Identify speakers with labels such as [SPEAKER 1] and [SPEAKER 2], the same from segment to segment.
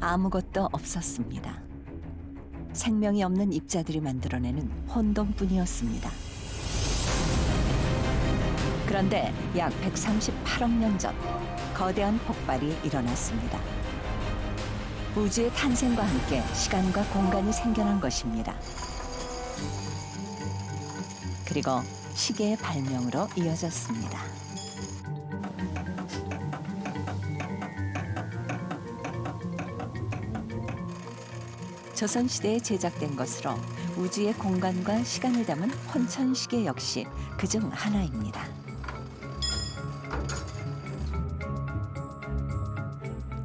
[SPEAKER 1] 아무것도 없었습니다. 생명이 없는 입자들이 만들어내는 혼돈뿐이었습니다. 그런데 약 138억 년 전 거대한 폭발이 일어났습니다. 우주의 탄생과 함께 시간과 공간이 생겨난 것입니다. 그리고 시계의 발명으로 이어졌습니다. 조선시대에 제작된 것으로 우주의 공간과 시간을 담은 혼천시계 역시 그중 하나입니다.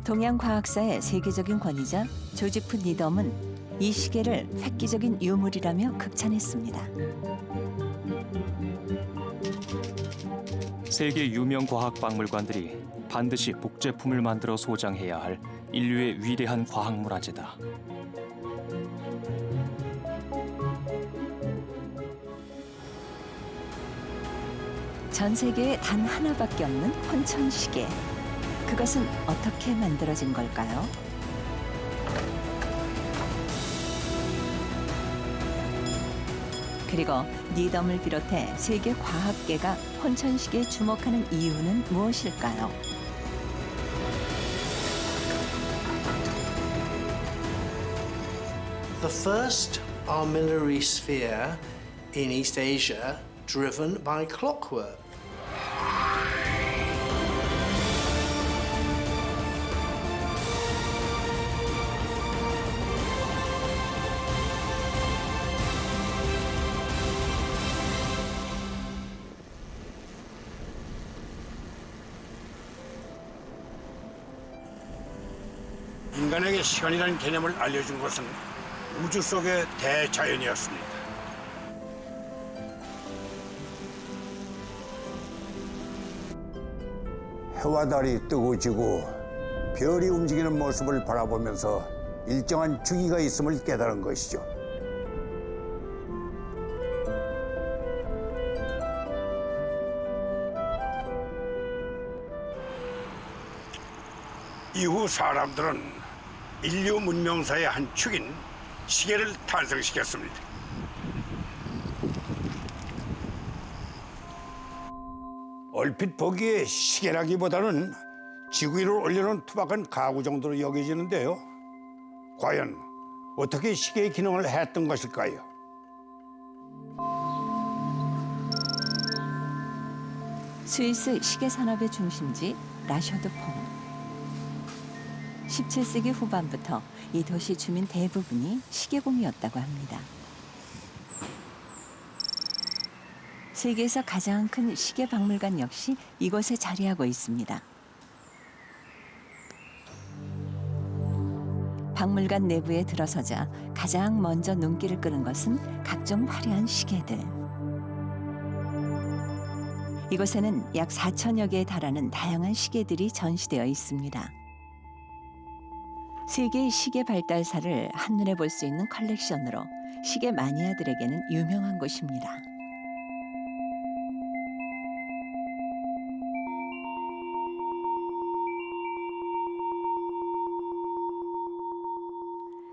[SPEAKER 1] 동양 과학사의 세계적인 권위자 조지프 니덤은 이 시계를 획기적인 유물이라며 극찬했습니다.
[SPEAKER 2] 세계 유명 과학 박물관들이 반드시 복제품을 만들어 소장해야 할 인류의 위대한 과학 문화재다.
[SPEAKER 1] 전 세계에 단 하나밖에 없는 혼천시계. 그것은 어떻게 만들어진 걸까요? 그리고 니덤을 비롯해 세계 과학계가 혼천시계에 주목하는 이유는 무엇일까요?
[SPEAKER 3] The first armillary sphere in East Asia driven by clockwork.
[SPEAKER 4] 인간에게 시간이라는 개념을 알려준 것은 우주 속의 대자연이었습니다.
[SPEAKER 5] 해와 달이 뜨고 지고 별이 움직이는 모습을 바라보면서 일정한 주기가 있음을 깨달은 것이죠.
[SPEAKER 4] 이후 사람들은 인류 문명사의 한 축인 시계를 탄생시켰습니다. 얼핏 보기에 시계라기보다는 지구 위를 올려놓은 투박한 가구 정도로 여겨지는데요. 과연 어떻게 시계의 기능을 했던 것일까요?
[SPEAKER 1] 스위스 시계 산업의 중심지 라쇼드퐁. 17세기 후반부터 이 도시 주민 대부분이 시계공이었다고 합니다. 세계에서 가장 큰 시계 박물관 역시 이곳에 자리하고 있습니다. 박물관 내부에 들어서자 가장 먼저 눈길을 끄는 것은 각종 화려한 시계들. 이곳에는 약 4천여 개에 달하는 다양한 시계들이 전시되어 있습니다. 세계의 시계 발달사를 한눈에 볼 수 있는 컬렉션으로 시계 마니아들에게는 유명한 곳입니다.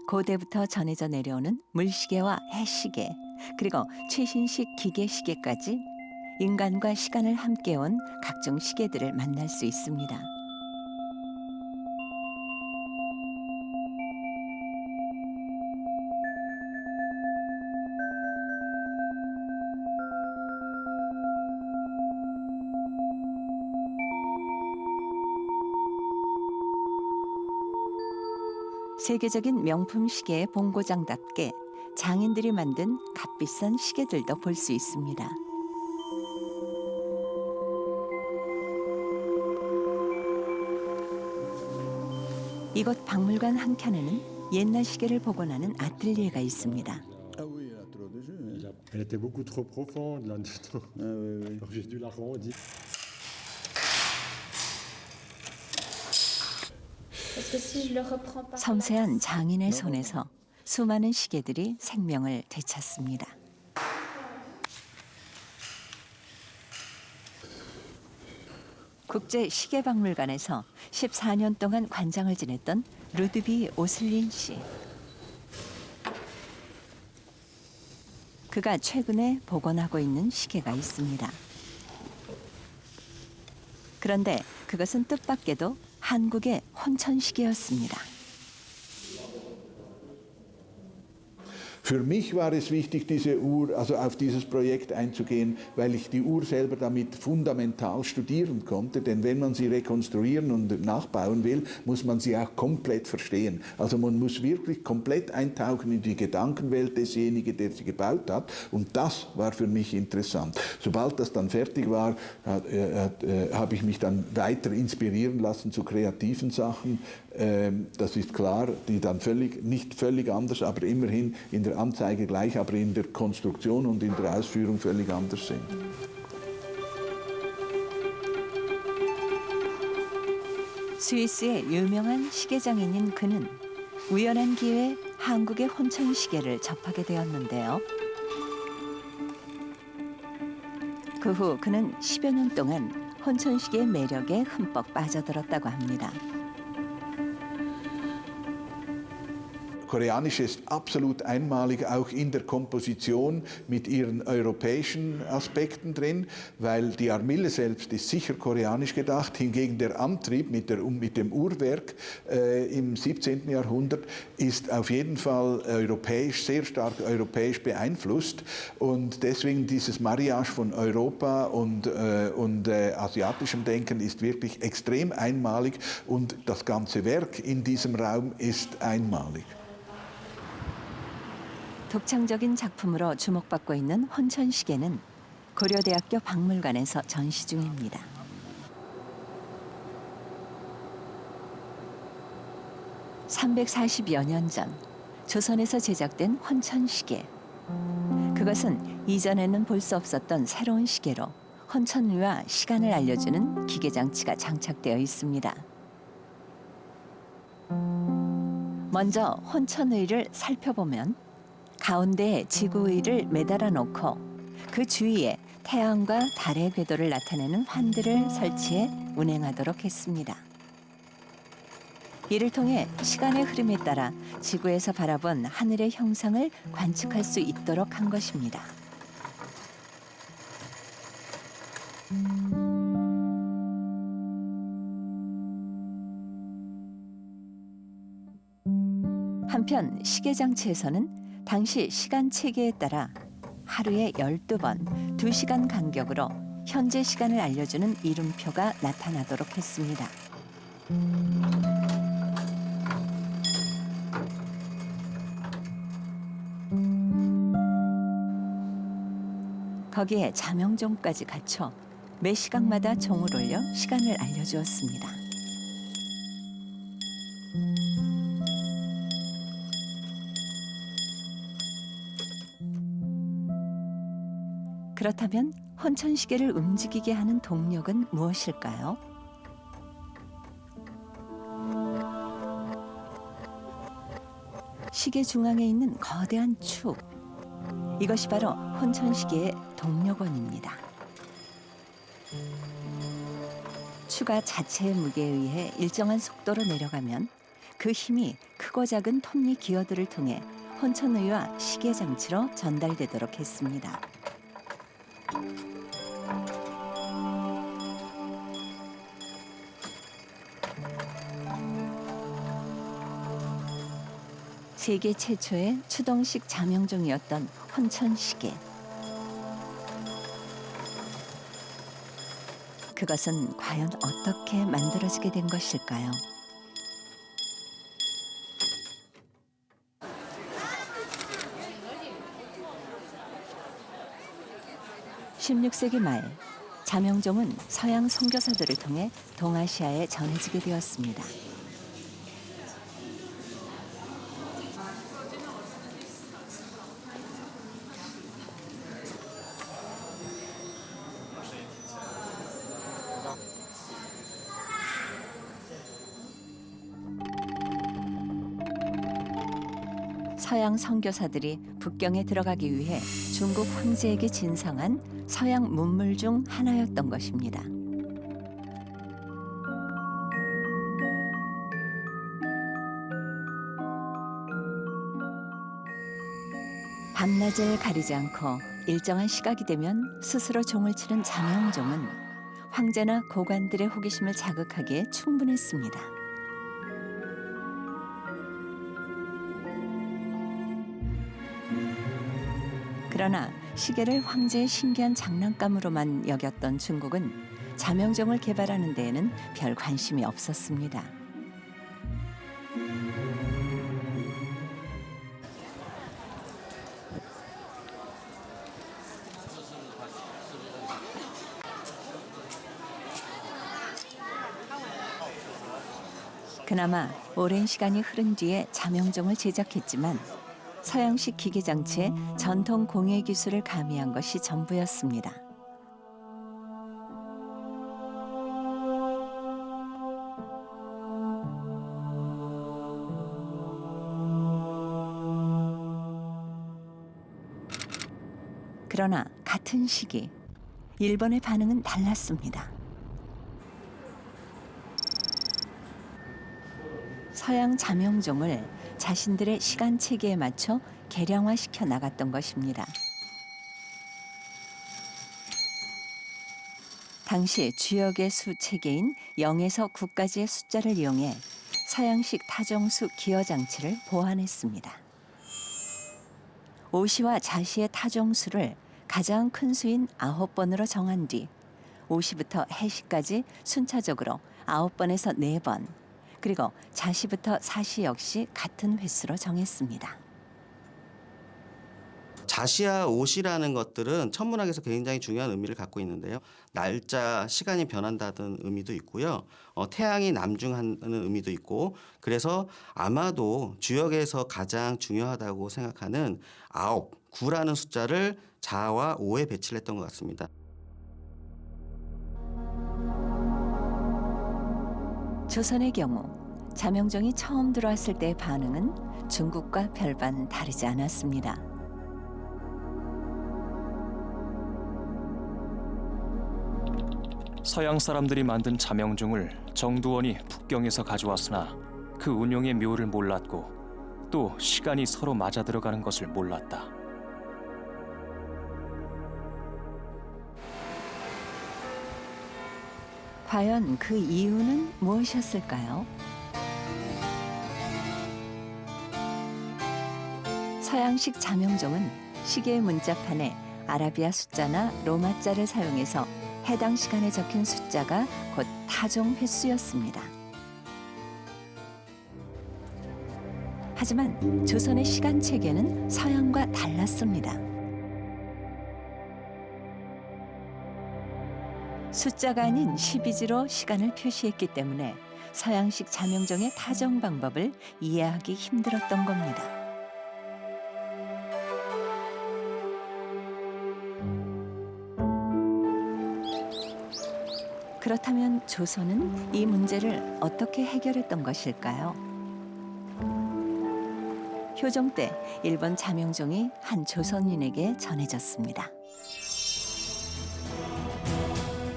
[SPEAKER 1] 고대부터 전해져 내려오는 물시계와 해시계, 그리고 최신식 기계시계까지 인간과 시간을 함께 온 각종 시계들을 만날 수 있습니다. 세계적인 명품 시계의 본고장답게 장인들이 만든 값비싼 시계들도 볼 수 있습니다. 이곳 박물관 한켠에는 옛날 시계를 복원하는 아틀리에가 있습니다.
[SPEAKER 6] Elle était beaucoup trop profonde là-dedans. Donc j'ai dû l'arrondir.
[SPEAKER 1] 섬세한 장인의 손에서 수많은 시계들이 생명을 되찾습니다. 국제 시계박물관에서 14년 동안 관장을 지냈던 루드비 오슬린 씨. 그가 최근에 복원하고 있는 시계가 있습니다. 그런데 그것은 뜻밖에도 한국의 혼천 시계였습니다.
[SPEAKER 7] Für mich war es wichtig, diese Uhr, also auf dieses Projekt einzugehen, weil ich die Uhr selber damit fundamental studieren konnte. Denn wenn man sie rekonstruieren und nachbauen will, muss man sie auch komplett verstehen. Also man muss wirklich komplett eintauchen in die Gedankenwelt desjenigen, der sie gebaut hat. Und das war für mich interessant. Sobald das dann fertig war, habe ich mich dann weiter inspirieren lassen zu kreativen Sachen. Das ist klar, die dann nicht völlig anders, aber immerhin in der Anzeige gleich, aber in der Konstruktion und in der Ausführung völlig anders sind.
[SPEAKER 1] 스위스의 유명한 시계장인인 그는 우연한 기회에 한국의 혼천 시계를 접하게 되었는데요. 그 후 그는 10여 년 동안 혼천 시계의 매력에 흠뻑 빠져들었다고 합니다.
[SPEAKER 7] Koreanisch ist absolut einmalig, auch in der Komposition mit ihren europäischen Aspekten drin, weil die Armille selbst ist sicher koreanisch gedacht, hingegen der Antrieb mit dem Uhrwerk im 17. Jahrhundert ist auf jeden Fall europäisch, sehr stark europäisch beeinflusst und deswegen dieses Mariage von Europa und asiatischem Denken ist wirklich extrem einmalig und das ganze Werk in diesem Raum ist einmalig.
[SPEAKER 1] 독창적인 작품으로 주목받고 있는 혼천 시계는 고려대학교 박물관에서 전시 중입니다. (340여 년 전) 조선에서 제작된 혼천 시계. 그것은 이전에는 볼 수 없었던 새로운 시계로 혼천위와 시간을 알려주는 기계 장치가 장착되어 있습니다. 먼저 혼천의를 살펴보면 가운데에 지구의를 매달아 놓고 그 주위에 태양과 달의 궤도를 나타내는 환들을 설치해 운행하도록 했습니다. 이를 통해 시간의 흐름에 따라 지구에서 바라본 하늘의 형상을 관측할 수 있도록 한 것입니다. 한편 시계 장치에서는 당시 시간 체계에 따라 하루에 12번 2시간 간격으로 현재 시간을 알려주는 이름표가 나타나도록 했습니다. 거기에 자명종까지 갖춰 매 시각마다 종을 올려 시간을 알려주었습니다. 그렇다면 혼천 시계를 움직이게 하는 동력은 무엇일까요? 시계 중앙에 있는 거대한 축. 이것이 바로 혼천 시계의 동력원입니다. 추가 자체의 무게에 의해 일정한 속도로 내려가면 그 힘이 크고 작은 톱니 기어들을 통해 혼천의와 시계 장치로 전달되도록 했습니다. 세계 최초의 추동식 자명종이었던 혼천 시계. 그것은 과연 어떻게 만들어지게 된 것일까요? 16세기 말 자명종은 서양 선교사들을 통해 동아시아에 전해지게 되었습니다. 서양 선교사들이 북경에 들어가기 위해 중국 황제에게 진상한 서양 문물 중 하나였던 것입니다. 밤낮을 가리지 않고 일정한 시각이 되면 스스로 종을 치는 자명종은 황제나 고관들의 호기심을 자극하기에 충분했습니다. 그러나 시계를 황제의 신기한 장난감으로만 여겼던 중국은 자명종을 개발하는 데에는 별 관심이 없었습니다. 그나마 오랜 시간이 흐른 뒤에 자명종을 제작했지만 서양식 기계장치에 전통 공예 기술을 가미한 것이 전부였습니다. 그러나 같은 시기 일본의 반응은 달랐습니다. 서양 자명종을 자신들의 시간 체계에 맞춰 개량화시켜 나갔던 것입니다. 당시 주역의 수 체계인 0에서 9까지의 숫자를 이용해 서양식 타정수 기어 장치를 보완했습니다. 오시와 자시의 타정수를 가장 큰 수인 9번으로 정한 뒤 오시부터 해시까지 순차적으로 9번에서 4번, 그리고 자시부터 사시 역시 같은 횟수로 정했습니다.
[SPEAKER 8] 자시와 오시라는 것들은 천문학에서 굉장히 중요한 의미를 갖고 있는데요. 날짜, 시간이 변한다는 의미도 있고요. 태양이 남중하는 의미도 있고, 그래서 아마도 주역에서 가장 중요하다고 생각하는 9, 9라는 숫자를 자와 오에 배치를 했던 것 같습니다.
[SPEAKER 1] 조선의 경우 자명종이 처음 들어왔을 때의 반응은 중국과 별반 다르지 않았습니다.
[SPEAKER 2] 서양 사람들이 만든 자명종을 정두원이 북경에서 가져왔으나 그 운용의 묘를 몰랐고 또 시간이 서로 맞아 들어가는 것을 몰랐다.
[SPEAKER 1] 과연 그 이유는 무엇이었을까요? 서양식 자명종은 시계의 문자판에 아라비아 숫자나 로마자를 사용해서 해당 시간에 적힌 숫자가 곧 타종 횟수였습니다. 하지만 조선의 시간 체계는 서양과 달랐습니다. 숫자가 아닌 12지로 시간을 표시했기 때문에 서양식 자명종의 타정 방법을 이해하기 힘들었던 겁니다. 그렇다면 조선은 이 문제를 어떻게 해결했던 것일까요? 효종 때 일본 자명종이 한 조선인에게 전해졌습니다.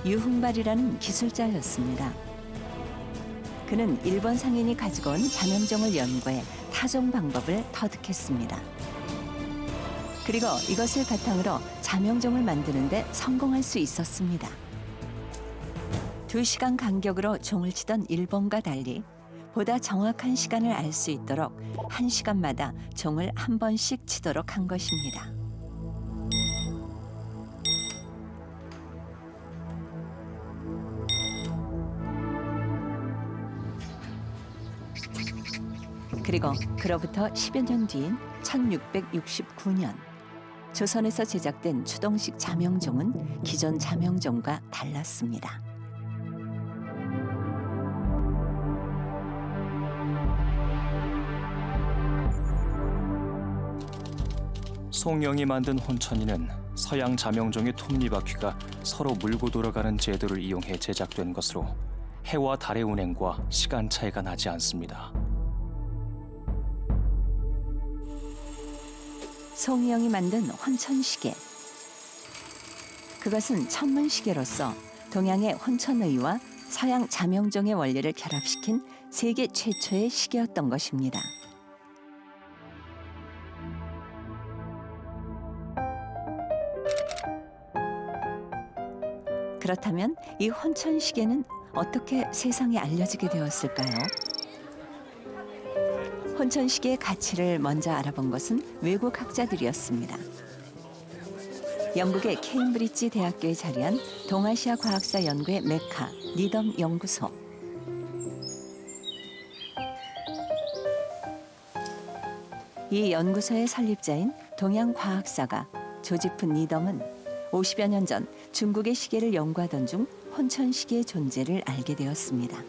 [SPEAKER 1] 유흥발이라는 기술자였습니다. 그는 일본 상인이 가지고 온 자명종을 연구해 타종 방법을 터득했습니다. 그리고 이것을 바탕으로 자명종을 만드는 데 성공할 수 있었습니다. 2시간 간격으로 종을 치던 일본과 달리 보다 정확한 시간을 알 수 있도록 1시간마다 종을 한 번씩 치도록 한 것입니다. 그리고 그로부터 10여 년 뒤인 1669년 조선에서 제작된 추동식 자명종은 기존 자명종과 달랐습니다.
[SPEAKER 2] 송영이 만든 혼천이는 서양 자명종의 톱니바퀴가 서로 물고 돌아가는 제도를 이용해 제작된 것으로 해와 달의 운행과 시간 차이가 나지 않습니다.
[SPEAKER 1] 송영이 만든 혼천시계. 그것은 천문시계로서 동양의 혼천의와 서양 자명종의 원리를 결합시킨 세계 최초의 시계였던 것입니다. 그렇다면 이 혼천 시계는 어떻게 세상에 알려지게 되었을까요? 혼천 시계의 가치를 먼저 알아본 것은 외국 학자들이었습니다. 영국의 케임브리지 대학교에 자리한 동아시아 과학사 연구의 메카 니덤 연구소. 이 연구소의 설립자인 동양 과학사가 조지프 니덤은 50여 년 전 중국의 시계를 연구하던 중 혼천 시계의 존재를 알게 되었습니다.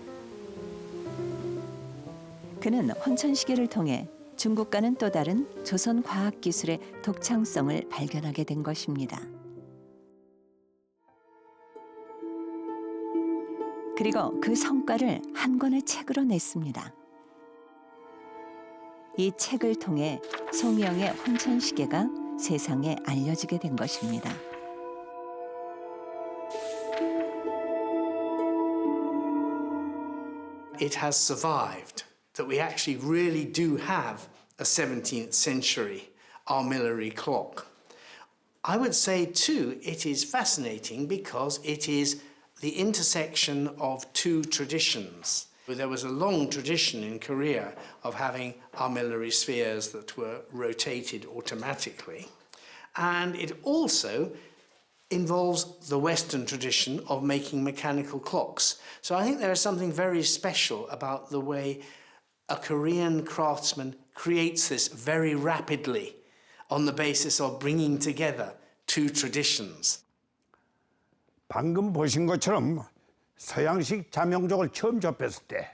[SPEAKER 1] 그는 혼천 시계를 통해 중국과는 또 다른 조선 과학 기술의 독창성을 발견하게 된 것입니다. 그리고 그 성과를 한 권의 책으로 냈습니다. 이 책을 통해 송영의 혼천 시계가 세상에 알려지게 된 것입니다.
[SPEAKER 3] It has survived, that we actually really do have a 17th century armillary clock. I would say too, it is fascinating because it is the intersection of two traditions. There was a long tradition in Korea of having armillary spheres that were rotated automatically. And it also involves the Western tradition of making mechanical clocks. So I think there is something very special about the way a Korean craftsman creates this very rapidly on the basis of bringing together two traditions.
[SPEAKER 4] 방금 보신 것처럼 서양식 자명종을 처음 접했을 때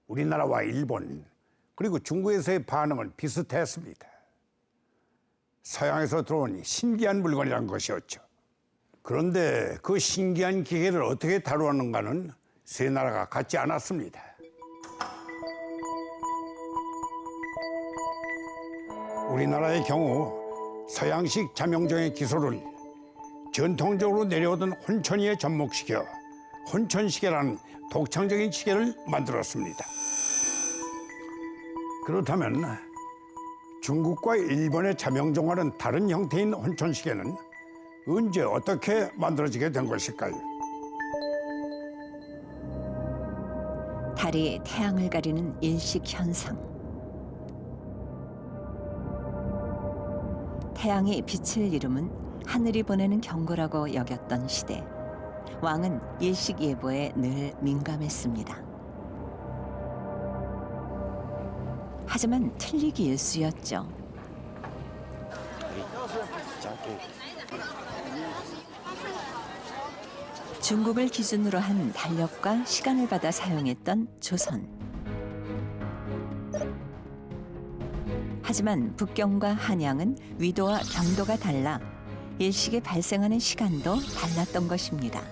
[SPEAKER 4] 우리나라와 일본 그리고 중국에서의 반응은 비슷했습니다. 서양에서 들어온 신기한 물건이란 것이었죠. 그런데 그 신기한 기계를 어떻게 다루었는가는 세 나라가 같지 않았습니다. 우리나라의 경우 서양식 자명종의 기술을 전통적으로 내려오던 혼천이에 접목시켜 혼천시계라는 독창적인 시계를 만들었습니다. 그렇다면 중국과 일본의 자명종과는 다른 형태인 혼천시계는 언제 어떻게 만들어지게 된 것일까요?
[SPEAKER 1] 달이 태양을 가리는 일식 현상. 태양이 빛을 이루면 하늘이 보내는 경고라고 여겼던 시대. 왕은 일식 예보에 늘 민감했습니다. 하지만 틀리기 일쑤였죠. 중국을 기준으로 한 달력과 시간을 받아 사용했던 조선. 하지만 북경과 한양은 위도와 경도가 달라 일식에 발생하는 시간도 달랐던 것입니다.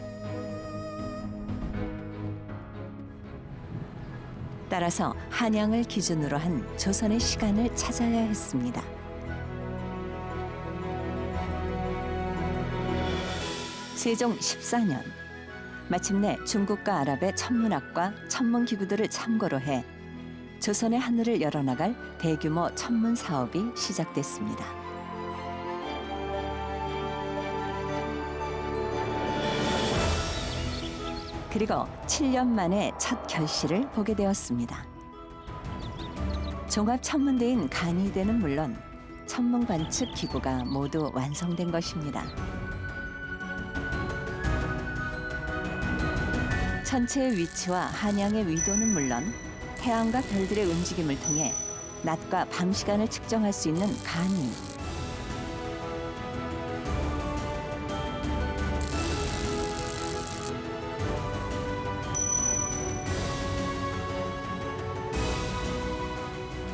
[SPEAKER 1] 따라서 한양을 기준으로 한 조선의 시간을 찾아야 했습니다. 세종 14년, 마침내 중국과 아랍의 천문학과 천문기구들을 참고로 해 조선의 하늘을 열어나갈 대규모 천문 사업이 시작됐습니다. 그리고 7년 만에 첫 결실을 보게 되었습니다. 종합천문대인 간이대는 물론 천문관측 기구가 모두 완성된 것입니다. 천체의 위치와 한양의 위도는 물론 태양과 별들의 움직임을 통해 낮과 밤 시간을 측정할 수 있는 간이,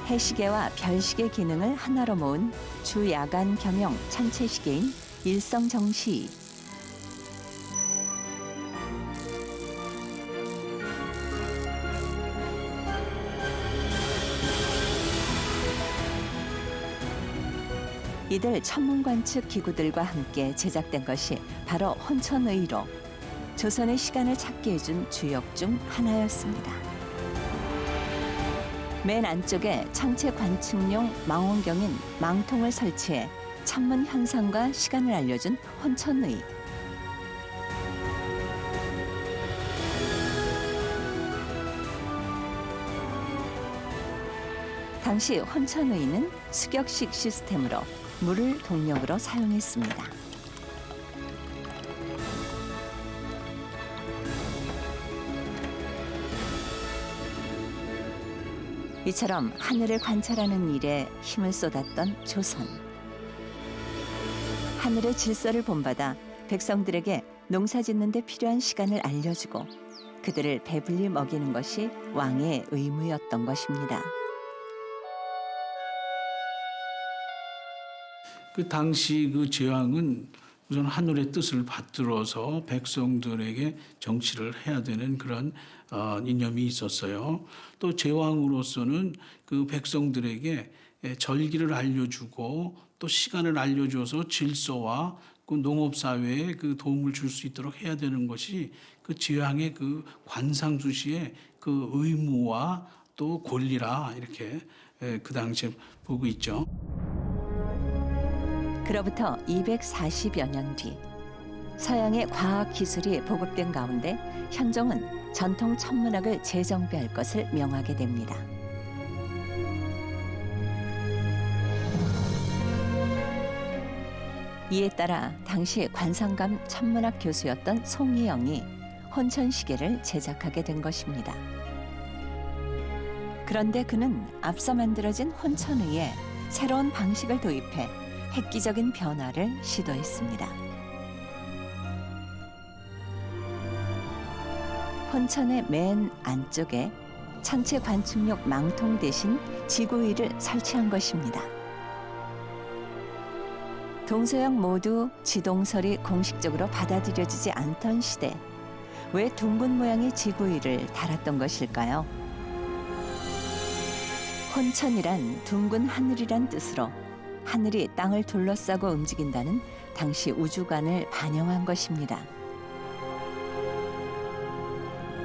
[SPEAKER 1] 해시계와 별시계 기능을 하나로 모은 주야간 겸용 천체시계인 일성정시. 이들 천문관측 기구들과 함께 제작된 것이 바로 혼천의로 조선의 시간을 찾게 해준 주역 중 하나였습니다. 맨 안쪽에 천체 관측용 망원경인 망통을 설치해 천문 현상과 시간을 알려준 혼천의. 당시 혼천의는 수격식 시스템으로 물을 동력으로 사용했습니다. 이처럼 하늘을 관찰하는 일에 힘을 쏟았던 조선. 하늘의 질서를 본받아 백성들에게 농사 짓는 데 필요한 시간을 알려주고 그들을 배불리 먹이는 것이 왕의 의무였던 것입니다.
[SPEAKER 9] 그 당시 그 제왕은 우선 하늘의 뜻을 받들어서 백성들에게 정치를 해야 되는 그런 이념이 있었어요. 또 제왕으로서는 그 백성들에게 절기를 알려주고 또 시간을 알려줘서 질서와 그 농업 사회에 그 도움을 줄 수 있도록 해야 되는 것이 그 제왕의 그 관상수시의 그 의무와 또 권리라 이렇게 그 당시에 보고 있죠.
[SPEAKER 1] 그로부터 240여 년 뒤 서양의 과학 기술이 보급된 가운데 현종은 전통 천문학을 재정비할 것을 명하게 됩니다. 이에 따라 당시 관상감 천문학 교수였던 송희영이 혼천시계를 제작하게 된 것입니다. 그런데 그는 앞서 만들어진 혼천의에 새로운 방식을 도입해 획기적인 변화를 시도했습니다. 혼천의 맨 안쪽에 천체 관측용 망통 대신 지구의를 설치한 것입니다. 동서양 모두 지동설이 공식적으로 받아들여지지 않던 시대, 왜 둥근 모양의 지구의를 달았던 것일까요? 혼천이란 둥근 하늘이란 뜻으로 하늘이 땅을 둘러싸고 움직인다는 당시 우주관을 반영한 것입니다.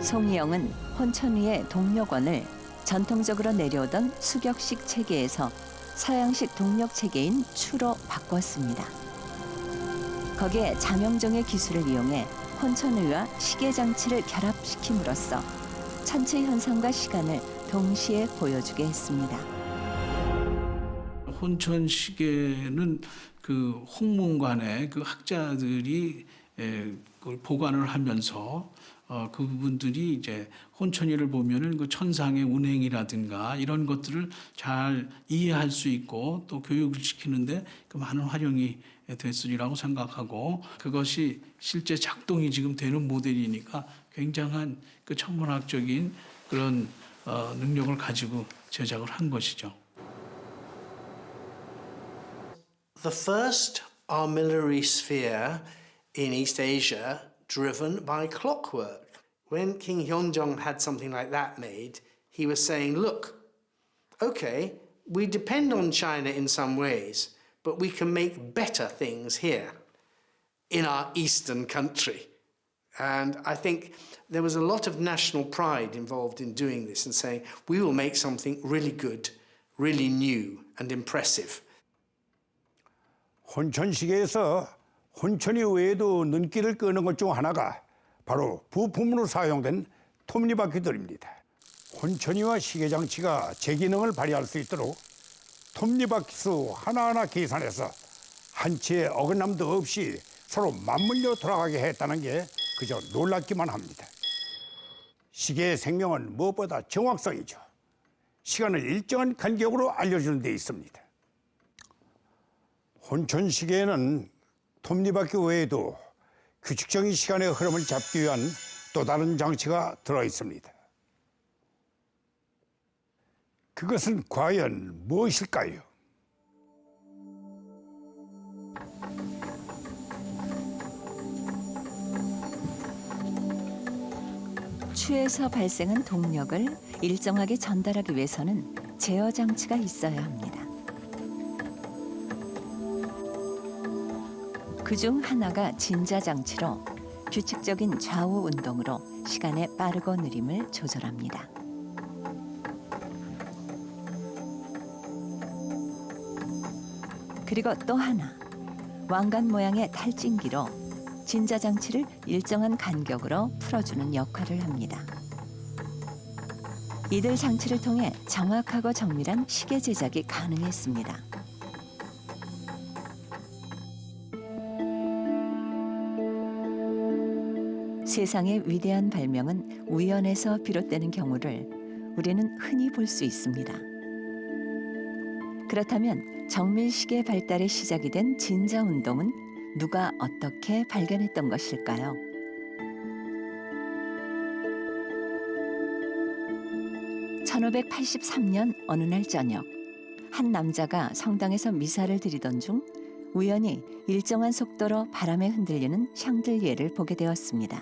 [SPEAKER 1] 송희영은 혼천위의 동력원을 전통적으로 내려오던 수격식 체계에서 서양식 동력 체계인 추로 바꿨습니다. 거기에 장영종의 기술을 이용해 혼천위와 시계 장치를 결합시킴으로써 천체 현상과 시간을 동시에 보여주게 했습니다.
[SPEAKER 9] 혼천 시계는 그 홍문관의 그 학자들이 그걸 보관을 하면서 그분들이 이제 혼천이를 보면은 그 천상의 운행이라든가 이런 것들을 잘 이해할 수 있고 또 교육을 시키는데 그 많은 활용이 됐으리라고 생각하고 그것이 실제 작동이 지금 되는 모델이니까 굉장한 그 천문학적인 그런 능력을 가지고 제작을 한 것이죠.
[SPEAKER 3] The first armillary sphere in East Asia driven by clockwork. When King Hyunjong had something like that made, he was saying, look, okay, we depend on China in some ways, but we can make better things here in our eastern country. And I think there was a lot of national pride involved in doing this and saying, we will make something really good, really new and impressive.
[SPEAKER 4] 혼천시계에서 혼천이 외에도 눈길을 끄는 것 중 하나가 바로 부품으로 사용된 톱니바퀴들입니다. 혼천이와 시계장치가 제 기능을 발휘할 수 있도록 톱니바퀴 수 하나하나 계산해서 한치의 어긋남도 없이 서로 맞물려 돌아가게 했다는 게 그저 놀랍기만 합니다. 시계의 생명은 무엇보다 정확성이죠. 시간을 일정한 간격으로 알려주는 데 있습니다. 혼천시계에는 톱니바퀴 외에도 규칙적인 시간의 흐름을 잡기 위한 또 다른 장치가 들어있습니다. 그것은 과연 무엇일까요?
[SPEAKER 1] 추에서 발생한 동력을 일정하게 전달하기 위해서는 제어 장치가 있어야 합니다. 그중 하나가 진자 장치로 규칙적인 좌우 운동으로 시간의 빠르고 느림을 조절합니다. 그리고 또 하나, 왕관 모양의 탈진기로 진자 장치를 일정한 간격으로 풀어주는 역할을 합니다. 이들 장치를 통해 정확하고 정밀한 시계 제작이 가능했습니다. 세상의 위대한 발명은 우연에서 비롯되는 경우를 우리는 흔히 볼 수 있습니다. 그렇다면 정밀시계 발달의 시작이 된 진자운동은 누가 어떻게 발견했던 것일까요? (1583년) 어느 날 저녁, 한 남자가 성당에서 미사를 드리던 중 우연히 일정한 속도로 바람에 흔들리는 샹들리에를 보게 되었습니다.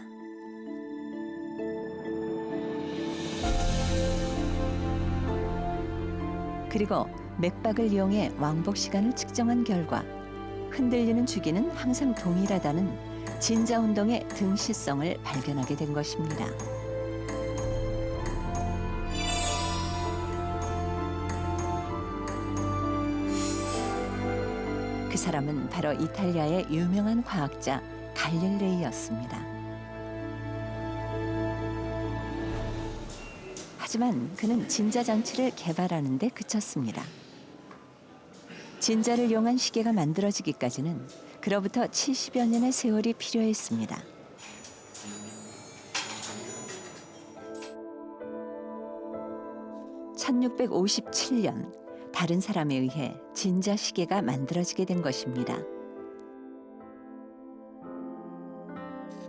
[SPEAKER 1] 그리고 맥박을 이용해 왕복 시간을 측정한 결과 흔들리는 주기는 항상 동일하다는 진자운동의 등시성을 발견하게 된 것입니다. 그 사람은 바로 이탈리아의 유명한 과학자 갈릴레이였습니다. 하지만 그는 진자장치를 개발하는 데 그쳤습니다. 진자를 이용한 시계가 만들어지기까지는 그로부터 70여 년의 세월이 필요했습니다. (1657년) 다른 사람에 의해 진자 시계가 만들어지게 된 것입니다.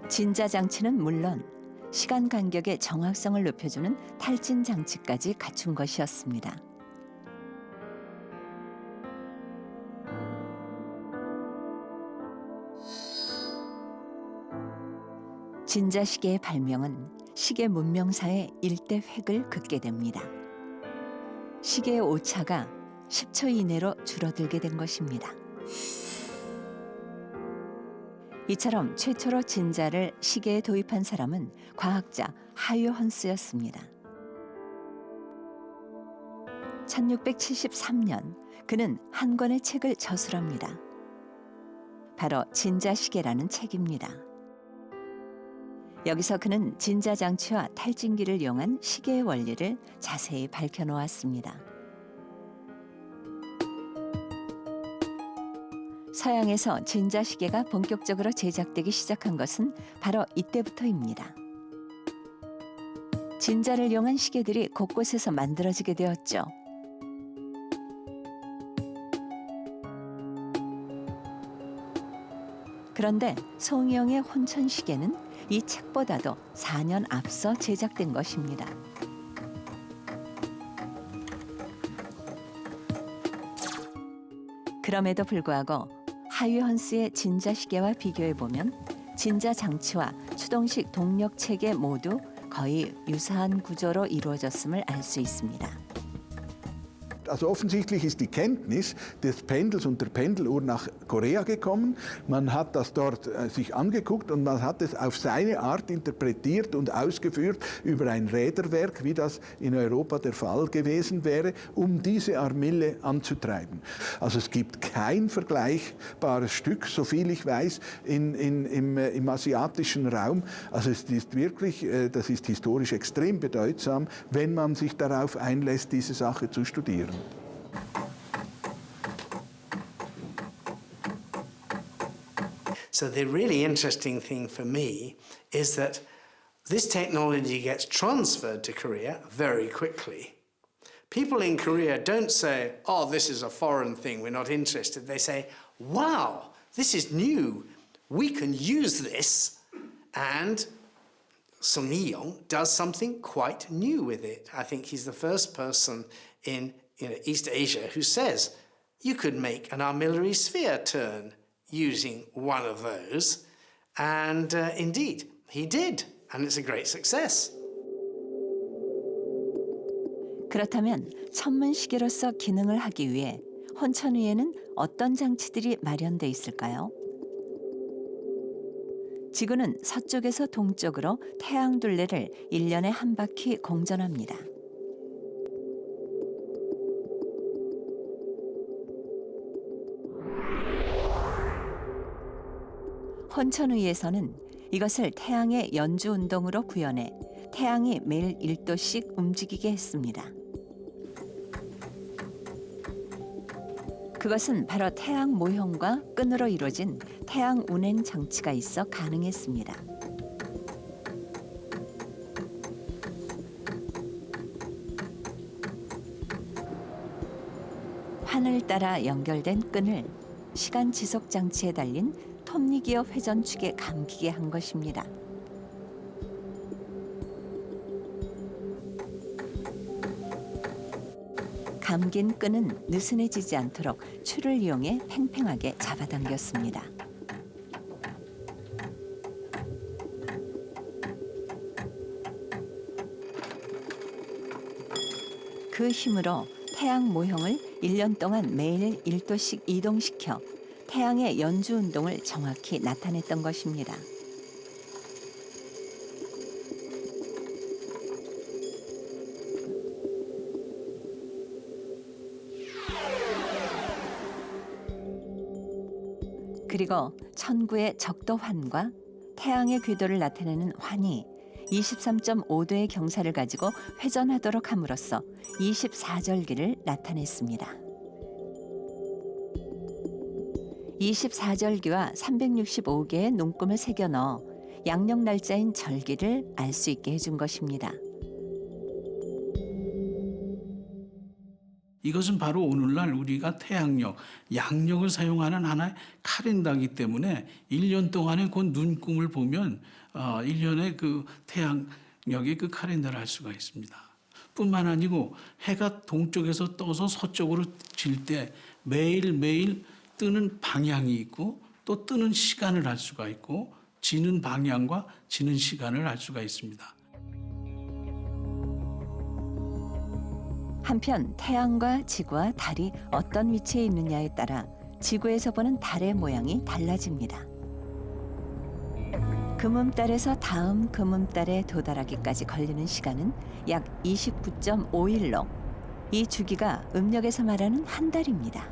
[SPEAKER 1] 진자 장치는 물론 시간 간격의 정확성을 높여주는 탈진 장치까지 갖춘 것이었습니다. 진자 시계의 발명은 시계 문명사의 일대 획을 긋게 됩니다. 시계의 오차가 10초 이내로 줄어들게 된 것입니다. 이처럼 최초로 진자를 시계에 도입한 사람은 과학자 하유 헌스였습니다. 1673년 그는 한 권의 책을 저술합니다. 바로 진자시계라는 책입니다. 여기서 그는 진자장치와 탈진기를 이용한 시계의 원리를 자세히 밝혀놓았습니다. 서양에서 진자시계가 본격적으로 제작되기 시작한 것은 바로 이때부터입니다. 진자를 이용한 시계들이 곳곳에서 만들어지게 되었죠. 그런데 송영의 혼천시계는 이 책보다도 4년 앞서 제작된 것입니다. 그럼에도 불구하고 하유 헌스의 진자시계와 비교해보면 진자장치와 추동식 동력체계 모두 거의 유사한 구조로 이루어졌음을 알 수 있습니다.
[SPEAKER 7] Also offensichtlich ist die Kenntnis des Pendels und der Pendeluhr nach Korea gekommen. Man hat das dort sich angeguckt und man hat es auf seine Art interpretiert und ausgeführt über ein Räderwerk, wie das in Europa der Fall gewesen wäre, um diese Armille anzutreiben. Also es gibt kein vergleichbares Stück, soviel ich weiß, im asiatischen Raum. Also es ist wirklich, das ist historisch extrem bedeutsam, wenn man sich darauf einlässt, diese Sache zu studieren.
[SPEAKER 3] So the really interesting thing for me is that this technology gets transferred to Korea very quickly. People in Korea don't say, oh, this is a foreign thing, we're not interested. They say, wow, this is new. We can use this. And Sung Hee-yong does something quite new with it. I think he's the first person in East Asia who says you could make an armillary sphere turn using one of those. And indeed, he did. And it's a great success.
[SPEAKER 1] 그렇다면 천문시계로서 기능을 하기 위해 혼천 위에는 어떤 장치들이 마련돼 있을까요? 지구는 서쪽에서 동쪽으로 태양 둘레를 1년에 한 바퀴 공전합니다. 혼천위에서는 이것을 태양의 연주 운동으로 구현해 태양이 매일 1도씩 움직이게 했습니다. 그것은 바로 태양 모형과 끈으로 이루어진 태양 운행 장치가 있어 가능했습니다. 환을 따라 연결된 끈을 시간 지속 장치에 달린 톱니기어 회전축에 감기게 한 것입니다. 감긴 끈은 느슨해지지 않도록 추를 이용해 팽팽하게 잡아당겼습니다. 그 힘으로 태양 모형을 1년 동안 매일 1도씩 이동시켜 태양의 연주 운동을 정확히 나타냈던 것입니다. 그리고 천구의 적도환과 태양의 궤도를 나타내는 환이 23.5도의 경사를 가지고 회전하도록 함으로써 24절기를 나타냈습니다. 24절기와 365개의 눈금을 새겨 넣어 양력 날짜인 절기를 알 수 있게 해준 것입니다.
[SPEAKER 9] 이것은 바로 오늘날 우리가 태양력, 양력을 사용하는 하나의 카렌다이기 때문에 1년 동안의 그 눈금을 보면 1년의 그 태양력의 그 카렌다를 알 수가 있습니다. 뿐만 아니고 해가 동쪽에서 떠서 서쪽으로 질 때 매일매일 뜨는 방향이 있고 또 뜨는 시간을 알 수가 있고 지는 방향과 지는 시간을 알 수가 있습니다.
[SPEAKER 1] 한편 태양과 지구와 달이 어떤 위치에 있느냐에 따라 지구에서 보는 달의 모양이 달라집니다. 금음달에서 다음 금음달에 도달하기까지 걸리는 시간은 약 29.5일로 이 주기가 음력에서 말하는 한 달입니다.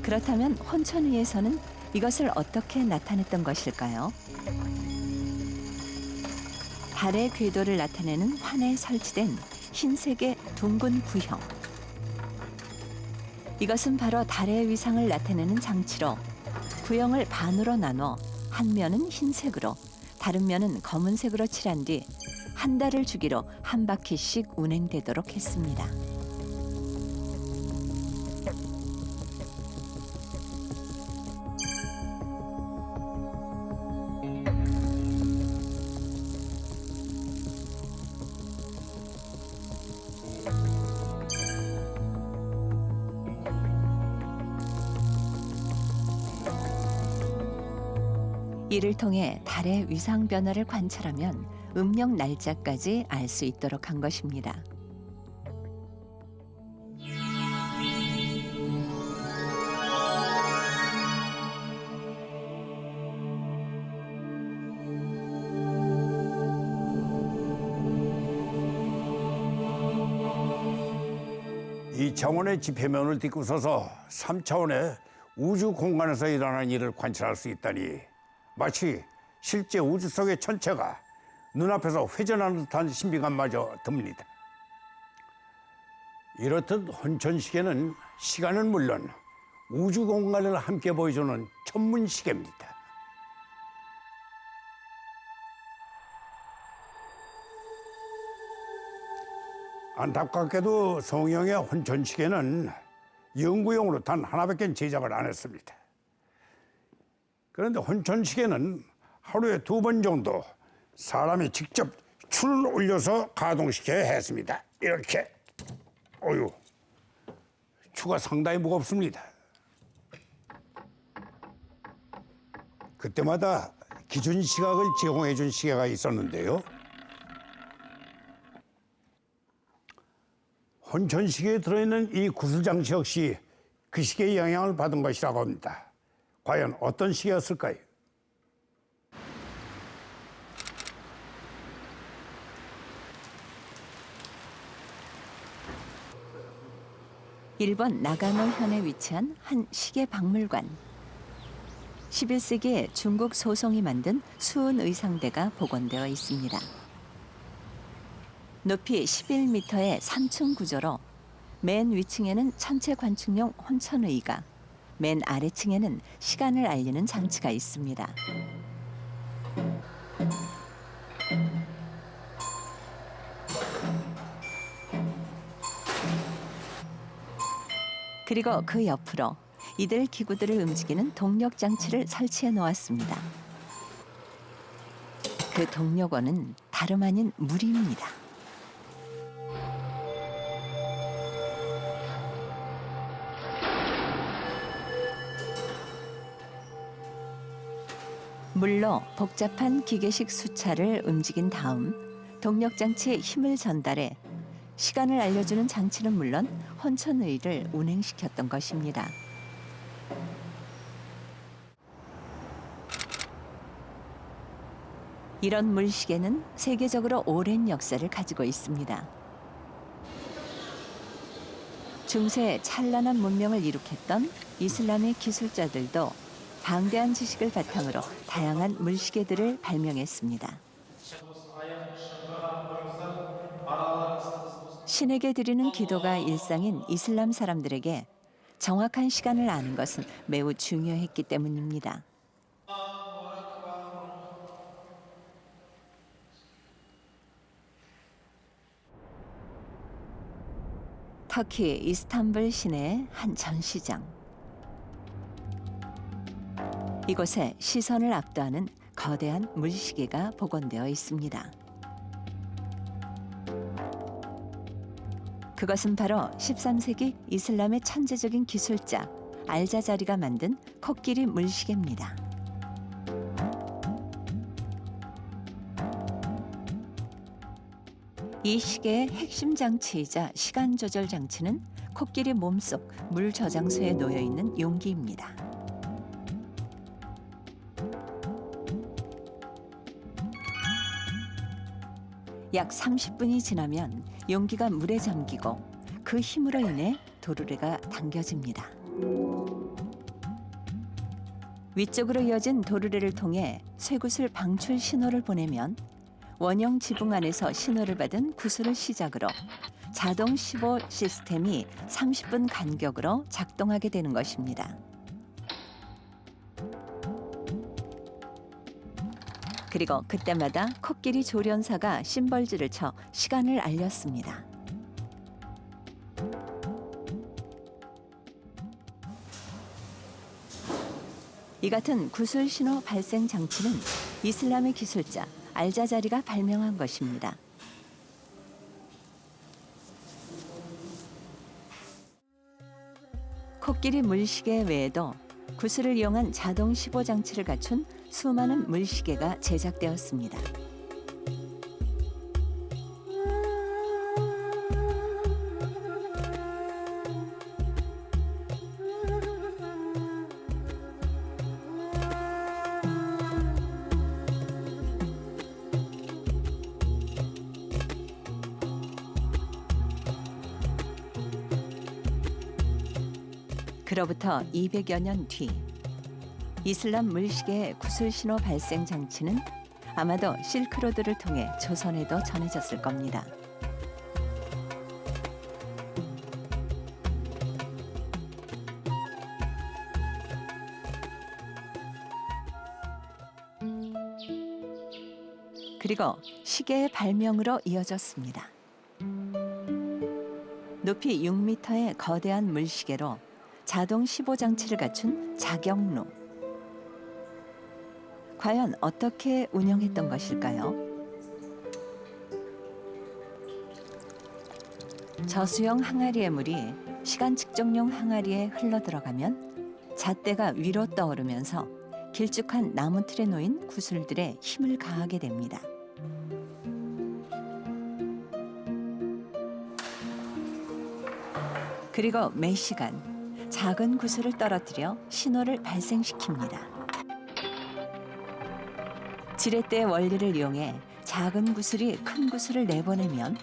[SPEAKER 1] 그렇다면 혼천위에서는 이것을 어떻게 나타냈던 것일까요? 달의 궤도를 나타내는 환에 설치된 흰색의 둥근 구형. 이것은 바로 달의 위상을 나타내는 장치로 구형을 반으로 나눠 한 면은 흰색으로 다른 면은 검은색으로 칠한 뒤 한 달을 주기로 한 바퀴씩 운행되도록 했습니다. 이를 통해 달의 위상 변화를 관찰하면 음력 날짜까지 알 수 있도록 한 것입니다.
[SPEAKER 4] 이 차원의 지표면을 딛고 서서 3차원의 우주 공간에서 일어나는 일을 관찰할 수 있다니 마치 실제 우주 속의 천체가 눈앞에서 회전하는 듯한 신비감마저 듭니다. 이렇듯 혼천시계는 시간은 물론 우주 공간을 함께 보여주는 천문시계입니다. 안타깝게도 성형의 혼천시계는 연구용으로 단 하나밖에 제작을 안 했습니다. 그런데 혼천시계는 하루에 2번 정도 사람이 직접 줄을 올려서 가동시켜야 했습니다. 이렇게. 어휴, 추가 상당히 무겁습니다. 그때마다 기준 시각을 제공해 준 시계가 있었는데요. 혼천시계에 들어있는 이 구슬장치 역시 그 시계의 영향을 받은 것이라고 합니다. 과연 어떤 시계였을까요?
[SPEAKER 1] 일본 나가노현에 위치한 한 시계 박물관. 11세기에 중국 소송이 만든 수은 의상대가 복원되어 있습니다. 높이 11m의 3층 구조로 맨 위층에는 천체 관측용 혼천의가, 맨 아래층에는 시간을 알리는 장치가 있습니다. 그리고 그 옆으로 이들 기구들을 움직이는 동력 장치를 설치해 놓았습니다. 그 동력원은 다름 아닌 물입니다. 물로 복잡한 기계식 수차를 움직인 다음 동력 장치에 힘을 전달해 시간을 알려주는 장치는 물론 혼천의를 운행시켰던 것입니다. 이런 물시계는 세계적으로 오랜 역사를 가지고 있습니다. 중세 찬란한 문명을 이룩했던 이슬람의 기술자들도 방대한 지식을 바탕으로 다양한 물시계들을 발명했습니다. 신에게 드리는 기도가 일상인 이슬람 사람들에게 정확한 시간을 아는 것은 매우 중요했기 때문입니다. 터키 이스탄불 시내의 한 전시장. 이곳에 시선을 압도하는 거대한 물시계가 복원되어 있습니다. 그것은 바로 13세기 이슬람의 천재적인 기술자 알자자리가 만든 코끼리 물시계입니다. 이 시계의 핵심 장치이자 시간 조절 장치는 코끼리 몸속 물 저장소에 놓여 있는 용기입니다. 약 30분이 지나면 용기가 물에 잠기고 그 힘으로 인해 도르래가 당겨집니다. 위쪽으로 이어진 도르래를 통해 쇠구슬 방출 신호를 보내면 원형 지붕 안에서 신호를 받은 구슬을 시작으로 자동 15 시스템이 30분 간격으로 작동하게 되는 것입니다. 그리고 그때마다 코끼리 조련사가 심벌즈를 쳐 시간을 알렸습니다. 이 같은 구슬 신호 발생 장치는 이슬람의 기술자 알자자리가 발명한 것입니다. 코끼리 물시계 외에도 구슬을 이용한 자동 15 장치를 갖춘 수많은 물시계가 제작되었습니다. 그로부터 200여 년 뒤 이슬람 물시계의 구슬 신호 발생 장치는 아마도 실크로드를 통해 조선에도 전해졌을 겁니다. 그리고 시계의 발명으로 이어졌습니다. 높이 6m의 거대한 물시계로 자동 15 장치를 갖춘 자경루. 과연 어떻게 운영했던 것일까요? 저수형 항아리의 물이 시간 측정용 항아리에 흘러들어가면 잣대가 위로 떠오르면서 길쭉한 나무 틀에 놓인 구슬들에 힘을 가하게 됩니다. 그리고 매 시간 작은 구슬을 떨어뜨려 신호를 발생시킵니다. 지렛대의 원리를 이용해 작은 구슬이 큰 구슬을 내보내면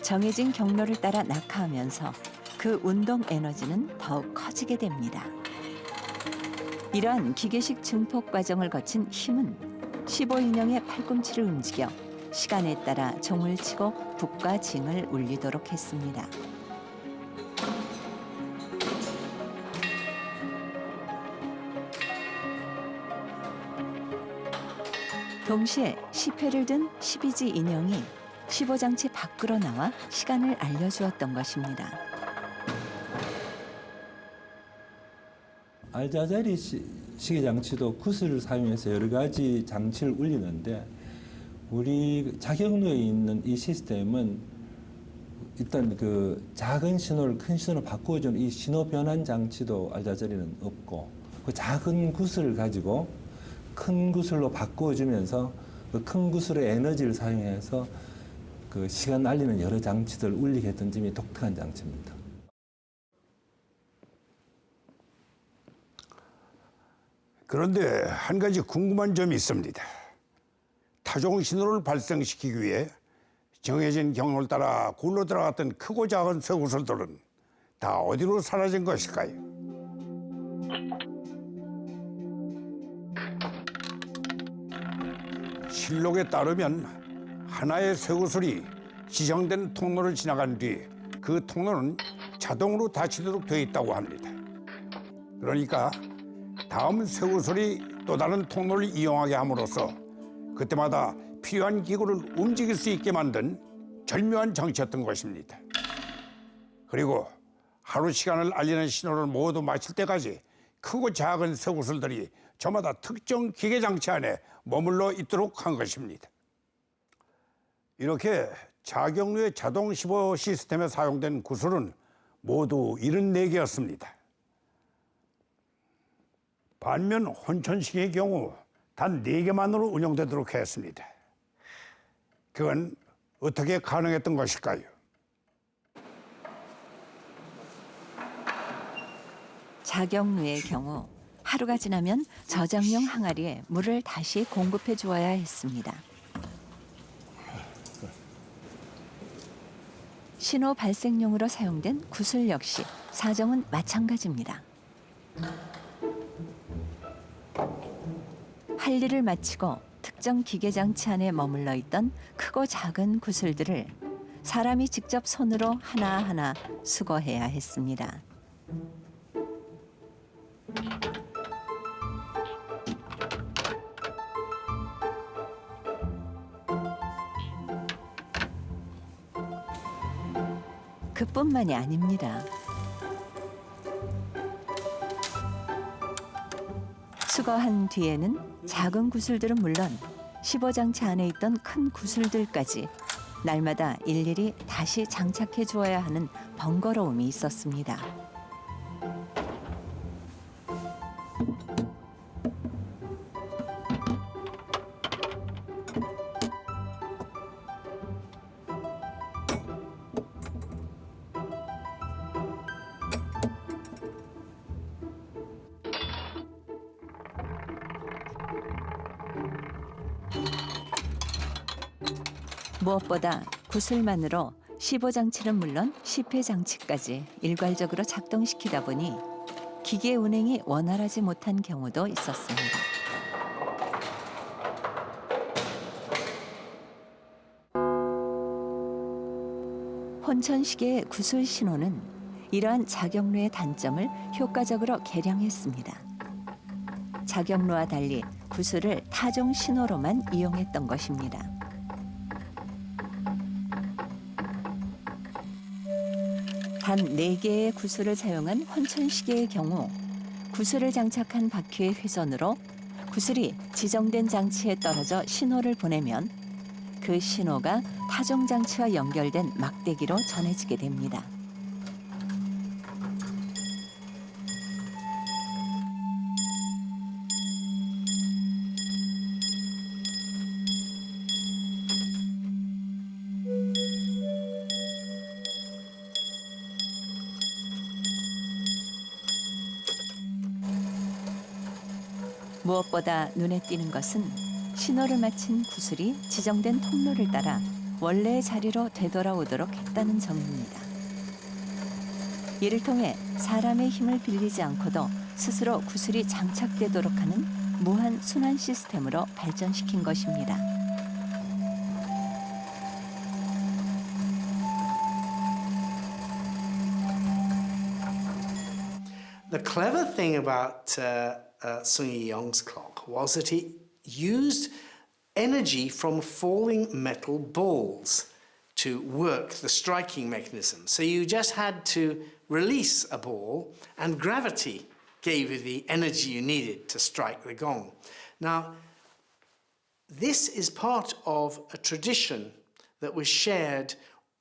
[SPEAKER 1] 정해진 경로를 따라 낙하하면서 그 운동 에너지는 더욱 커지게 됩니다. 이러한 기계식 증폭 과정을 거친 힘은 15인형의 팔꿈치를 움직여 시간에 따라 종을 치고 북과 징을 울리도록 했습니다. 동시에 10회를 든 12지 인형이 15장치 밖으로 나와 시간을 알려주었던 것입니다.
[SPEAKER 10] 알자자리 시계 장치도 구슬을 사용해서 여러 가지 장치를 울리는데 우리 자격로에 있는 이 시스템은 일단 그 작은 신호를 큰 신호로 바꾸어주는 이 신호 변환 장치도 알자자리는 없고 그 작은 구슬을 가지고 큰 구슬로 바꾸어주면서 그 큰 구슬의 에너지를 사용해서 그 시간 알리는 여러 장치들을 울리게 했던 점이 독특한 장치입니다.
[SPEAKER 4] 그런데 한 가지 궁금한 점이 있습니다. 타종 신호를 발생시키기 위해 정해진 경로를 따라 굴러 들어갔던 크고 작은 쇠구슬들은 다 어디로 사라진 것일까요? 실록에 따르면 하나의 쇠구슬이 지정된 통로를 지나간 뒤 그 통로는 자동으로 닫히도록 되어 있다고 합니다. 그러니까 다음 쇠구슬이 또 다른 통로를 이용하게 함으로써 그때마다 필요한 기구를 움직일 수 있게 만든 절묘한 장치였던 것입니다. 그리고 하루 시간을 알리는 신호를 모두 마칠 때까지 크고 작은 쇠구슬들이 저마다 특정 기계 장치 안에 머물러 있도록 한 것입니다. 이렇게 자경루의 자동 15 시스템에 사용된 구슬은 모두 74개였습니다. 반면 혼천시계의 경우 단 4개만으로 운영되도록 했습니다. 그건 어떻게 가능했던 것일까요?
[SPEAKER 1] 자경루의 경우 하루가 지나면 저장용 항아리에 물을 다시 공급해 주어야 했습니다. 신호 발생용으로 사용된 구슬 역시 사정은 마찬가지입니다. 할 일을 마치고 특정 기계 장치 안에 머물러 있던 크고 작은 구슬들을 사람이 직접 손으로 하나하나 수거해야 했습니다. 그뿐만이 아닙니다. 수거한 뒤에는 작은 구슬들은 물론 15장치 안에 있던 큰 구슬들까지 날마다 일일이 다시 장착해 주어야 하는 번거로움이 있었습니다. 무엇보다 구슬만으로 15장치는 물론 10회 장치까지 일괄적으로 작동시키다 보니 기계 운행이 원활하지 못한 경우도 있었습니다. 혼천시계의 구슬 신호는 이러한 자경루의 단점을 효과적으로 개량했습니다. 자경루와 달리 구슬을 타종 신호로만 이용했던 것입니다. 단 4개의 구슬을 사용한 혼천시계의 경우 구슬을 장착한 바퀴의 회전으로 구슬이 지정된 장치에 떨어져 신호를 보내면 그 신호가 타종 장치와 연결된 막대기로 전해지게 됩니다. 무엇보다 눈에 띄는 것은 신호를 마친 구슬이 지정된 통로를 따라 원래의 자리로 되돌아오도록 했다는 점입니다. 이를 통해 사람의 힘을 빌리지 않고도 스스로 구슬이 장착되도록 하는 무한 순환 시스템으로 발전시킨 것입니다.
[SPEAKER 3] The clever thing about Sun Yee-yong's clock was that it used energy from falling metal balls to work the striking mechanism. So you just had to release a ball and gravity gave you the energy you needed to strike the gong. Now, this is part of a tradition that was shared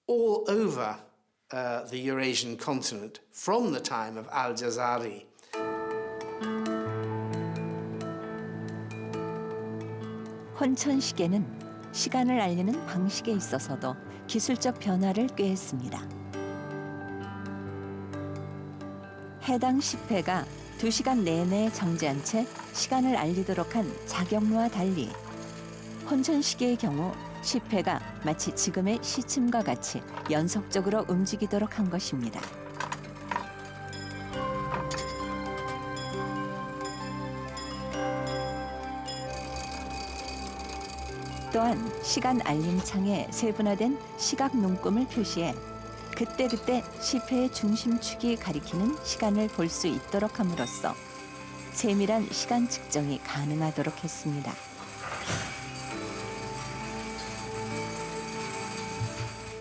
[SPEAKER 3] all over the Eurasian continent from the time of Al-Jazari.
[SPEAKER 1] 혼천 시계는 시간을 알리는 방식에 있어서도 기술적 변화를 꾀했습니다. 해당 시패가 2시간 내내 정지한 채 시간을 알리도록 한 자경루와 달리 혼천 시계의 경우 시패가 마치 지금의 시침과 같이 연속적으로 움직이도록 한 것입니다. 또한 시간 알림창에 세분화된 시각 눈금을 표시해 그때그때 시패의 중심축이 가리키는 시간을 볼 수 있도록 함으로써 세밀한 시간 측정이 가능하도록 했습니다.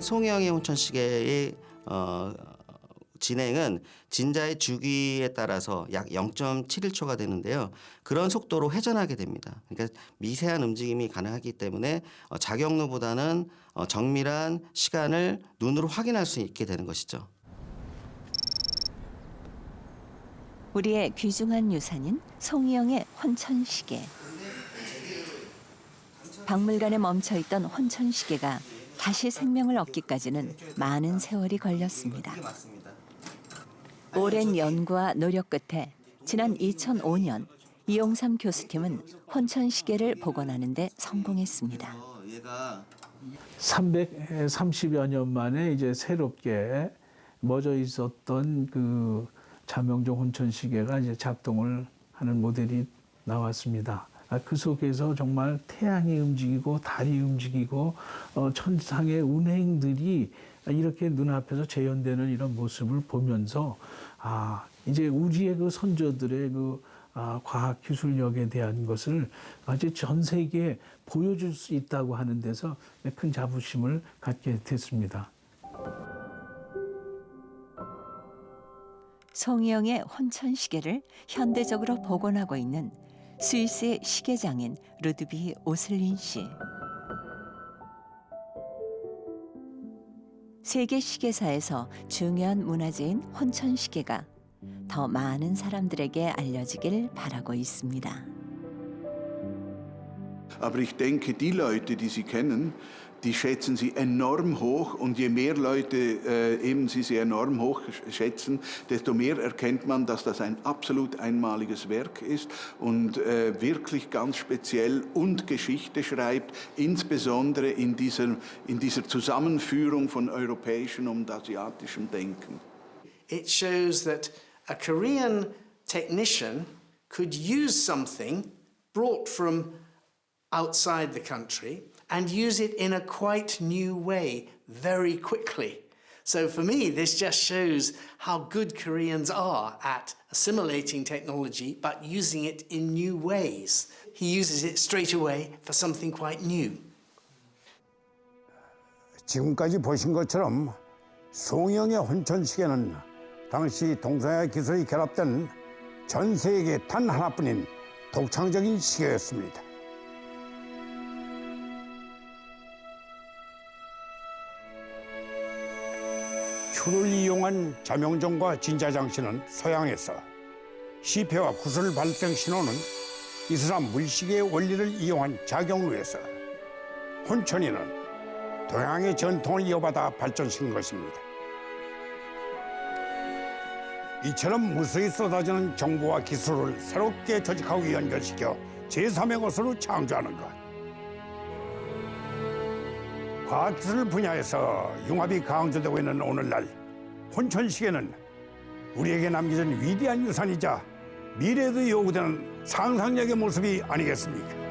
[SPEAKER 8] 송영의 혼천시계의 진행은 진자의 주기에 따라서 약 0.71초가 되는데요. 그런 속도로 회전하게 됩니다. 그러니까 미세한 움직임이 가능하기 때문에 자경루보다는 정밀한 시간을 눈으로 확인할 수 있게 되는 것이죠.
[SPEAKER 1] 우리의 귀중한 유산인 송이영의 혼천시계. 박물관에 멈춰있던 혼천시계가 다시 생명을 얻기까지는 많은 세월이 걸렸습니다. 오랜 연구와 노력 끝에 지난 2005년 이용삼 교수팀은 혼천시계를 복원하는 데 성공했습니다.
[SPEAKER 9] 330여 년 만에 이제 새롭게 멎어 있었던 그 자명종 혼천시계가 이제 작동을 하는 모델이 나왔습니다. 그 속에서 정말 태양이 움직이고 달이 움직이고 천상의 운행들이 이렇게 눈앞에서 재현되는 이런 모습을 보면서 이제 우리의 그 선조들의 그 과학 기술력에 대한 것을 이제 전 세계에 보여줄 수 있다고 하는 데서 큰 자부심을 갖게 됐습니다.
[SPEAKER 1] 송이영의 혼천시계를 현대적으로 복원하고 있는 스위스의 시계장인 루드비 오슬린 씨. 세계 시계사에서 중요한 문화재인 혼천시계가 더 많은 사람들에게 알려지길 바라고 있습니다.
[SPEAKER 7] Aber ich denke, die Leute, die Sie kennen, die schätzen Sie enorm hoch. Und je mehr Leute eben Sie enorm hoch schätzen, desto mehr erkennt man, dass das ein absolut einmaliges Werk ist und wirklich ganz speziell und Geschichte schreibt, insbesondere in dieser Zusammenführung von europäischem und asiatischem Denken.
[SPEAKER 3] It shows that a Korean technician could use something brought from outside the country and use it in a quite new way very quickly. So for me, this just shows how good Koreans are at assimilating technology but using it in new ways. He uses it straight away for something quite new.
[SPEAKER 4] 지금까지 보신 것처럼 송영의 혼천시계는 당시 동서양 기술이 결합된 전 세계 단 하나뿐인 독창적인 시계였습니다. 추를 이용한 자명종과 진자장치는 서양에서, 시패와 구슬 발생 신호는 이슬람 물시계의 원리를 이용한 자경루에서, 혼천이는 동양의 전통을 이어받아 발전시킨 것입니다. 이처럼 무수히 쏟아지는 정보와 기술을 새롭게 조직하고 연결시켜 제3의 것으로 창조하는 것. 과학기술 분야에서 융합이 강조되고 있는 오늘날 혼천시계는 우리에게 남겨진 위대한 유산이자 미래도 요구되는 상상력의 모습이 아니겠습니까?